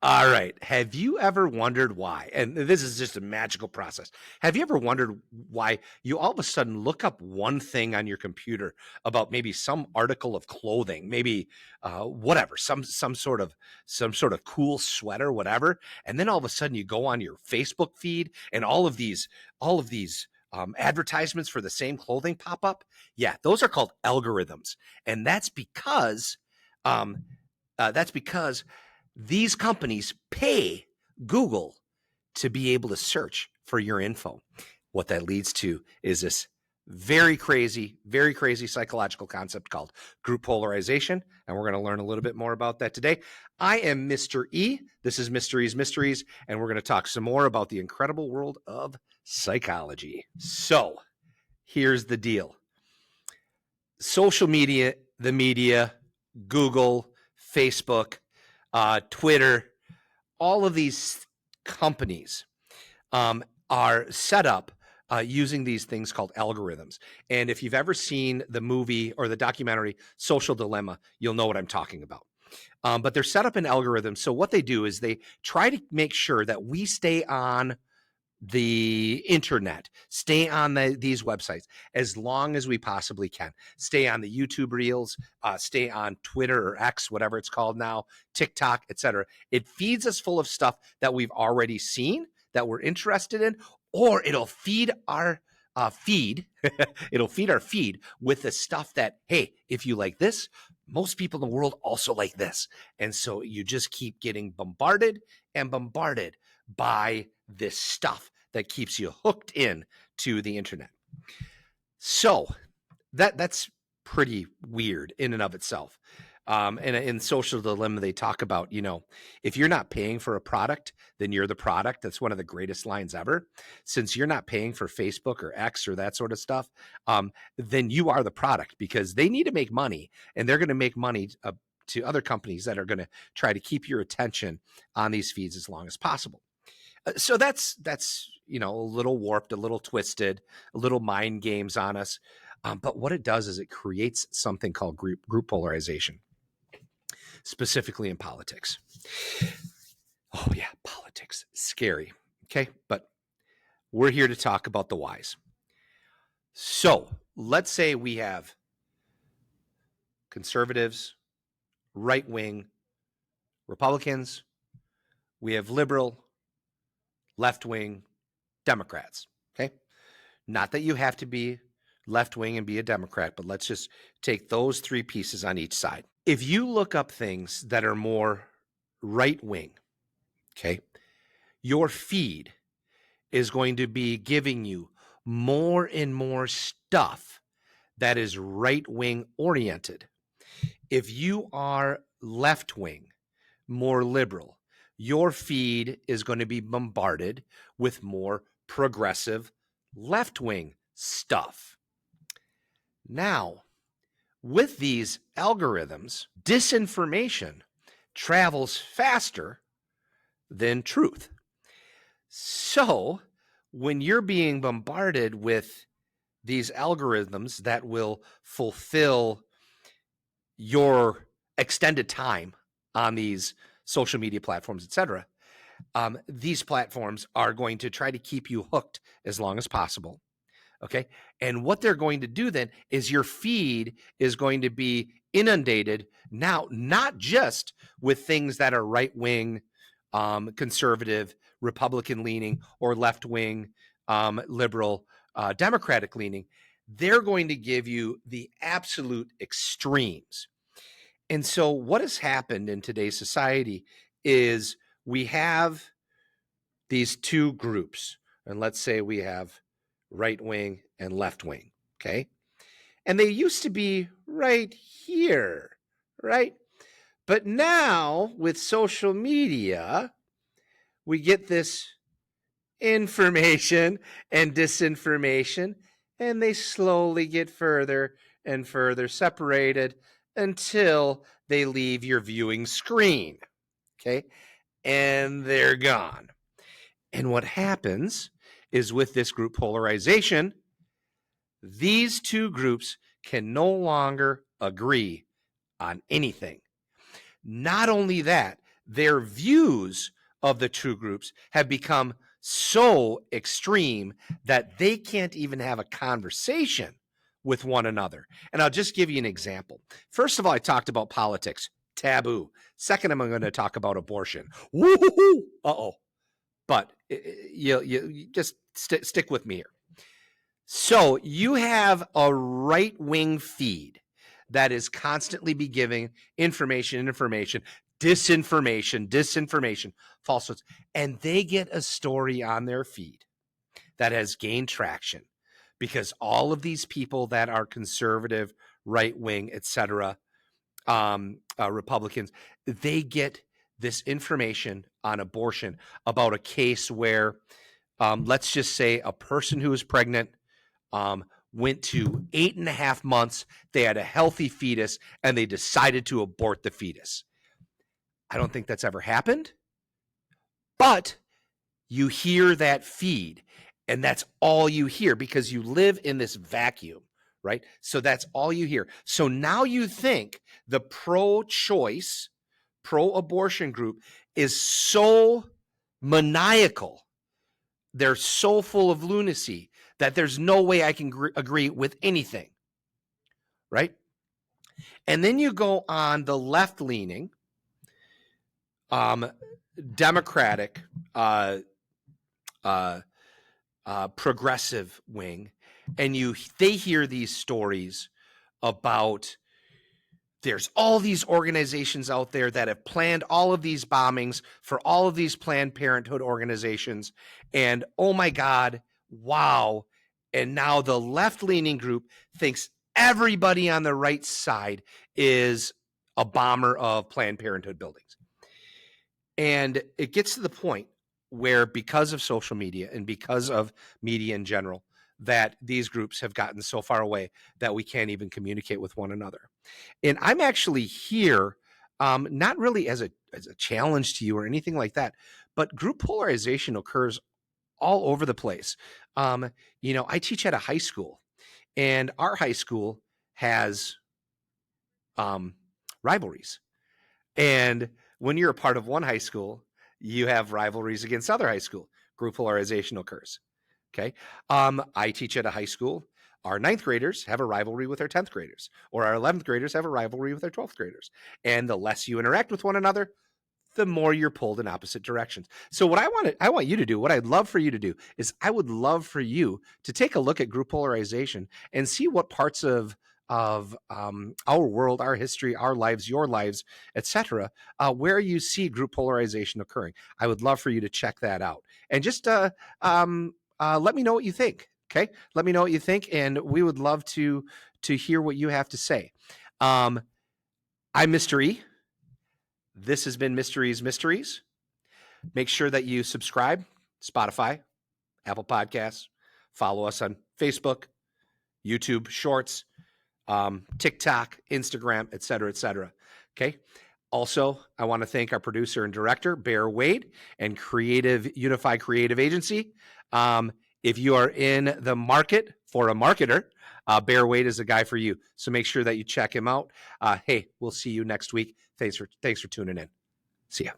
All right. Have you ever wondered why? And this is just a magical process. Have you ever wondered why you all of a sudden look up one thing on your computer about maybe some article of clothing, maybe whatever, some sort of cool sweater, whatever, and then all of a sudden you go on your Facebook feed and all of these advertisements for the same clothing pop up? Yeah, those are called algorithms, and um, that's because these companies pay Google to be able to search for your info. What that leads to is this very crazy psychological concept called group polarization. And we're going to learn a little bit more about that today. I am Mr. E. This is MysterE's Mysteries, and we're going to talk some more about the incredible world of psychology. So here's the deal. Social media, the media, Google, Facebook, Twitter, all of these companies are set up using these things called algorithms. And if you've ever seen the movie or the documentary Social Dilemma, you'll know what I'm talking about. But they're set up in algorithms. So what they do is they try to make sure that we stay on the internet, stay on these websites as long as we possibly can, stay on the YouTube reels, stay on Twitter or X, whatever it's called now, TikTok, etc. It feeds us full of stuff that we've already seen, that we're interested in, or it'll feed our feed. It'll feed our feed with the stuff that, hey, if you like this, most people in the world also like this. And so you just keep getting bombarded and bombarded by this stuff that keeps you hooked in to the internet. So that's pretty weird in and of itself. And in Social Dilemma, they talk about, if you're not paying for a product, then you're the product. That's one of the greatest lines ever. Since you're not paying for Facebook or X or that sort of stuff, then you are the product, because they need to make money, and they're going to make money to other companies that are going to try to keep your attention on these feeds as long as possible. So that's a little warped, a little twisted, a little mind games on us. But what it does is it creates something called group polarization, specifically in politics. Oh yeah, politics, scary. Okay, but we're here to talk about the whys. So let's say we have conservatives, right-wing Republicans, we have liberal, left-wing Democrats. Okay, not that you have to be left-wing and be a Democrat, but let's just take those three pieces on each side. If you look up things that are more right-wing, okay, your feed is going to be giving you more and more stuff that is right-wing oriented. If you are left-wing, more liberal, your feed is going to be bombarded with more progressive left-wing stuff. Now, with these algorithms, disinformation travels faster than truth. So when you're being bombarded with these algorithms that will fulfill your extended time on these social media platforms, etc., these platforms are going to try to keep you hooked as long as possible. Okay. And what they're going to do then is your feed is going to be inundated now, not just with things that are right wing, conservative, Republican leaning, or left wing, liberal, Democratic leaning. They're going to give you the absolute extremes. And so what has happened in today's society is we have these two groups. And let's say we have right wing and left wing. Okay. And they used to be right here, right? But now with social media, we get this information and disinformation, and they slowly get further and further separated until they leave your viewing screen. Okay. And they're gone. And what happens is, with this group polarization, these two groups can no longer agree on anything. Not only that, their views of the two groups have become so extreme that they can't even have a conversation with one another. And I'll just give you an example. First of all, I talked about politics, taboo. Second, I'm going to talk about abortion. Woo-hoo-hoo. Uh-oh. But you just stick with me here. So you have a right-wing feed that is constantly be giving information, disinformation, falsehoods, and they get a story on their feed that has gained traction because all of these people that are conservative, right-wing, etc., Republicans, they get this information on abortion about a case where, let's just say, a person who is pregnant went to 8.5 months. They had a healthy fetus and they decided to abort the fetus. I don't think that's ever happened, but you hear that feed and that's all you hear because you live in this vacuum, right? So that's all you hear. So now you think the pro-choice, pro-abortion group is so maniacal. They're so full of lunacy that there's no way I can agree with anything, right? And then you go on the left-leaning, Democratic, progressive wing, and they hear these stories about there's all these organizations out there that have planned all of these bombings for all of these Planned Parenthood organizations. And oh my God, wow. And now the left-leaning group thinks everybody on the right side is a bomber of Planned Parenthood buildings. And it gets to the point where because of social media and because of media in general, that these groups have gotten so far away that we can't even communicate with one another. And I'm actually here, not really as a challenge to you or anything like that, but group polarization occurs all over the place. I teach at a high school, and our high school has rivalries. And when you're a part of one high school, you have rivalries against other high school. Group polarization occurs. Okay. I teach at a high school. Our 9th graders have a rivalry with our 10th graders, or our 11th graders have a rivalry with our 12th graders. And the less you interact with one another, the more you're pulled in opposite directions. So what I want you to do, what I'd love for you to do is I would love for you to take a look at group polarization and see what parts of our world, our history, our lives, your lives, etc., where you see group polarization occurring. I would love for you to check that out and just let me know what you think. Okay, let me know what you think, and we would love to hear what you have to say. I'm MysterE. This has been MysterE's Mysteries. Make sure that you subscribe, Spotify, Apple Podcasts, follow us on Facebook, YouTube Shorts, TikTok, Instagram, et cetera, okay? Also, I want to thank our producer and director, Bear Wade, and Unified Creative Agency. If you are in the market for a marketer, Bear Wade is a guy for you. So make sure that you check him out. Hey, we'll see you next week. Thanks for tuning in. See ya.